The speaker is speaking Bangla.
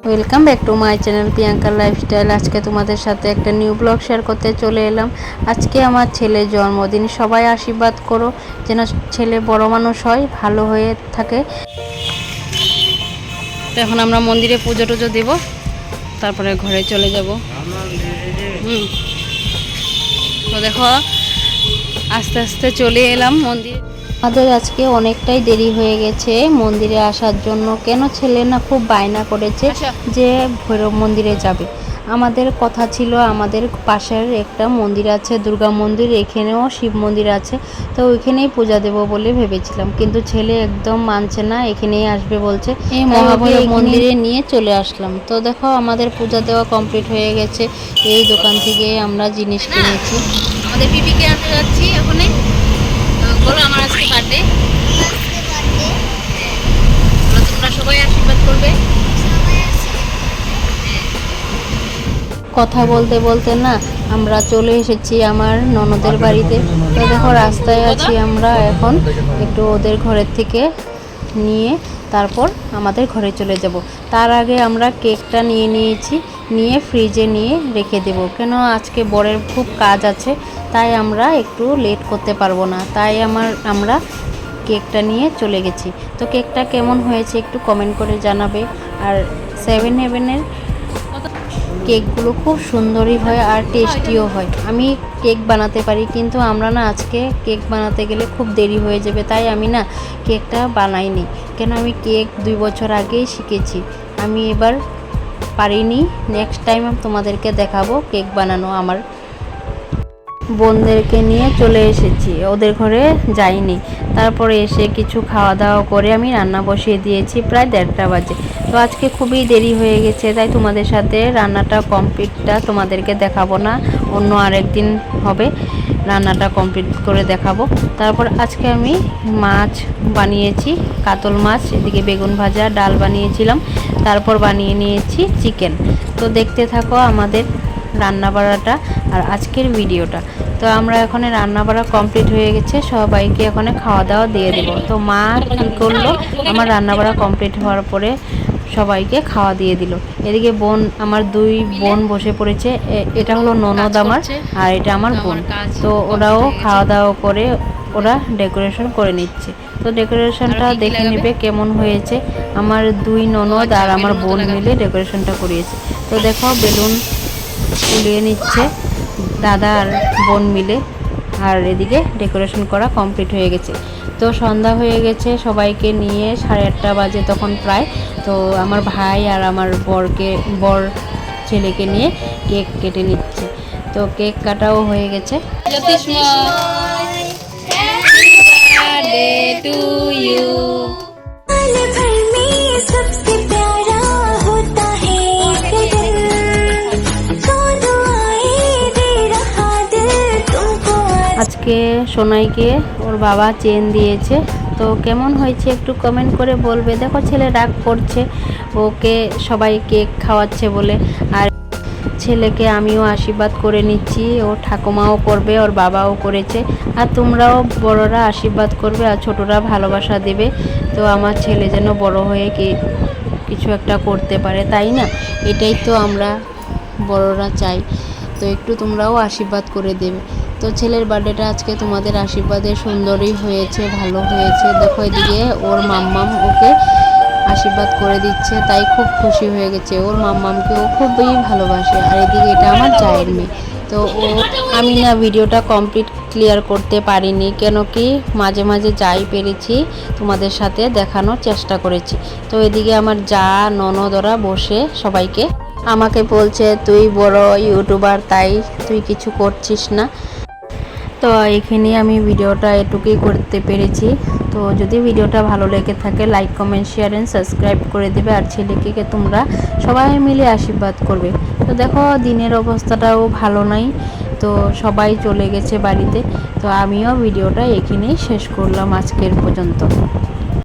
Welcome back to my channel Priyanka lifestyle. আজকে তোমাদের সাথে একটা নিউ ব্লগ শেয়ার করতে চলে এলাম। আজকে আমার ছেলের জন্মদিন, সবাই আশীর্বাদ করো যেন ছেলে বড় মানুষ হয়, ভালো হয়ে থাকে। তো এখন আমরা মন্দিরে পুজো টুজো দেব, তারপরে ঘরে চলে যাব। তো দেখো আস্তে আস্তে চলে এলাম মন্দির। আমাদের আজকে অনেকটাই দেরি হয়ে গেছে মন্দিরে আসার জন্য। কেন ছেলে না খুব বায়না করেছে যে ভৈরব মন্দিরে যাবে। আমাদের কথা ছিল আমাদের পাশের একটা মন্দির আছে, দুর্গা মন্দির, এখানেও শিব মন্দির আছে, তো ওইখানেই পূজা দেব বলে ভেবেছিলাম। কিন্তু ছেলে একদম মানছে না, এখানেই আসবে বলছে। এই মহাভৈরব মন্দিরে নিয়ে চলে আসলাম। তো দেখো আমাদের পূজা দেওয়া কমপ্লিট হয়ে গেছে। এই দোকান থেকে আমরা জিনিস কিনেছি। আমাদের পিপিকে আনতে যাচ্ছি এখনই। বলো আমার আজকে বার্থডে, তোমরা সবাই আশীর্বাদ করবে। কথা বলতে বলতে না আমরা চলে এসেছি আমার ননদের বাড়িতে। তো দেখো রাস্তায় আছি আমরা, এখন একটু ওদের ঘরের থেকে নিয়ে তারপর আমাদের ঘরে চলে যাব। তার আগে আমরা কেকটা নিয়ে নিয়েছি, নিয়ে ফ্রিজে নিয়ে রেখে দেব। কেন আজকে বরের খুব কাজ আছে, তাই আমরা একটু লেট করতে পারবো না, তাই আমরা কেকটা নিয়ে চলে গেছি। তো কেকটা কেমন হয়েছে একটু কমেন্ট করে জানাবে। আর 7 হেভেনের কেকগুলো খুব সুন্দরই হয় আর টেস্টিও হয়। আমি কেক বানাতে পারি, কিন্তু আমরা না আজকে কেক বানাতে গেলে খুব দেরি হয়ে যাবে, তাই আমি না কেকটা বানাইনি। কেন আমি কেক 2 বছর আগেই শিখেছি, আমি এবার পারিনি। নেক্সট টাইম তোমাদেরকে দেখাবো কেক বানানো। আমার বোনদেরকে নিয়ে চলে এসেছি, ওদের ঘরে যাইনি। তারপরে এসে কিছু খাওয়া দাওয়া করে আমি রান্না বসিয়ে দিয়েছি, প্রায় 1:30 বাজে। তো আজকে খুবই দেরি হয়ে গেছে, তাই তোমাদের সাথে রান্নাটা কমপ্লিটটা তোমাদেরকে দেখাবো না, অন্য আরেকদিন হবে রান্নাটা কমপ্লিট করে দেখাবো। তারপর আজকে আমি মাছ বানিয়েছি, কাতল মাছ, এদিকে বেগুন ভাজা, ডাল বানিয়েছিলাম, তারপর বানিয়ে নিয়েছি চিকেন। তো দেখতে থাকো আমাদের রান্নাবাড়াটা আর আজকের ভিডিওটা। তো আমরা এখন রান্নাবাড়া কমপ্লিট হয়ে গেছে, সবাইকে এখন খাওয়া দাওয়া দিয়ে দেব। তো মা কী করলো, আমার রান্নাবাড়া কমপ্লিট হওয়ার পরে সবাইকে খাওয়া দিয়ে দিল। এদিকে বোন, আমার 2 বোন বসে পড়েছে, এটা হলো ননদ আমার আর এটা আমার বোন। তো ওরাও খাওয়া দাওয়া করে ওরা ডেকোরেশন করে নিচ্ছে। তো ডেকোরেশনটা দেখে নেবে কেমন হয়েছে। আমার 2 ননদ আর আমার বোন মিলে ডেকোরেশনটা করিয়েছে। তো দেখো বেলুন ফুলিয়ে নিচ্ছে দাদা আর বোন মিলে, আর এদিকে ডেকোরেশন করা কমপ্লিট হয়ে গেছে। তো সন্ধ্যা হয়ে গেছে, সবাইকে নিয়ে 8:30 বাজে তখন প্রায়। তো আমার ভাই আর আমার বর ছেলেকে নিয়ে কেক কেটে নিচ্ছে। তো কেক কাটাও হয়ে গেছে। আজকে সোনাইকে ওর বাবা চেন দিয়েছে। তো কেমন হয়েছে একটু কমেন্ট করে বলবে। দেখো ছেলে রাগ করছে, ওকে সবাই কেক খাওয়াচ্ছে বলে। আর ছেলেকে আমিও আশীর্বাদ করে নিচ্ছি, ও ঠাকুমাও করবে, ওর বাবাও করেছে। আর তোমরাও বড়রা আশীর্বাদ করবে আর ছোটরা ভালোবাসা দেবে। তো আমার ছেলে যেন বড় হয়ে কিছু একটা করতে পারে, তাই না? এটাই তো আমরা বড়রা চাই। তো একটু তোমরাও আশীর্বাদ করে দেবে। তো ছেলের বার্থডেটা আজকে তোমাদের আশীর্বাদে সুন্দরই হয়েছে, ভালো হয়েছে। দেখো এদিকে ওর মাম্মাম ওকে আশীর্বাদ করে দিচ্ছে, তাই খুব খুশি হয়ে গেছে। ওর মাম্মামকে ও খুবই ভালোবাসে। আর এদিকে এটা আমার জায়ের মেয়ে। তো আমি না ভিডিওটা কমপ্লিট ক্লিয়ার করতে পারিনি, কেন কি মাঝে মাঝে যাই পেরেছি তোমাদের সাথে দেখানোর চেষ্টা করেছি। তো এদিকে আমার যা ননদরা বসে সবাইকে আমাকে বলছে তুই বড় ইউটিউবার, তাই তুই কিছু করছিস না। তো এখানে আমি ভিডিওটা এটুকুই করতে পেরেছি। তো যদি ভিডিওটা ভালো লেগে থাকে like comment share and subscribe করে দেবে। আর ছেলেকে তোমরা সবাই মিলে আশীর্বাদ করবে। তো দেখো দিনের অবস্থাটাও ভালো নাই, তো সবাই চলে গেছে বাড়িতে। তো আমিও ভিডিওটা এখানেই শেষ করলাম আজকের পর্যন্ত।